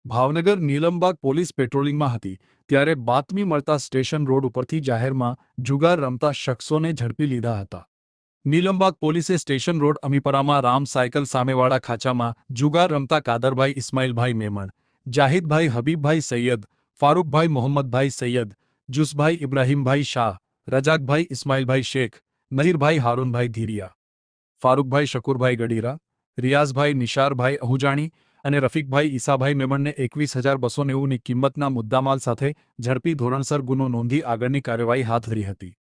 Bhavnagar Nilambag police પેટ્રોલિંગમાં હતી ત્યારે બાતમી મળતા સ્ટેશન રોડ ઉપરથી જાહેરમાં જુગાર રમતા શખ્સોને ઝડપી લીધા હતા। નીલમબાગ પોલીસે સ્ટેશન રોડ અમીપરામાં રામ સાયકલ સામેવાળા ખાંચામાં જુગાર રમતા કાદરભાઈ ઇસ્માઇલભાઈ મેમણ, જાહિદભાઈ હબીબભાઈ સૈયદ, ફારૂકભાઈ મોહમ્મદભાઈ સૈયદ, જુસભાઈ ઇબ્રાહીમભાઈ શાહ, રજાકભાઈ ઇસ્માઇલભાઈ શેખ, નહીરભાઈ હારૂનભાઈ ધીરિયા, ફારૂકભાઈ શકુરભાઈ ગડીરા, રિયાઝભાઈ નિશારભાઈ અહુજાણી અને રફીકભાઈ ઈસાભાઈ મેમણને 21,290ની કિંમતના મુદ્દામાલ સાથે ઝડપી ધોરણસર ગુનો નોંધી આગળની કાર્યવાહી હાથ ધરી હતી।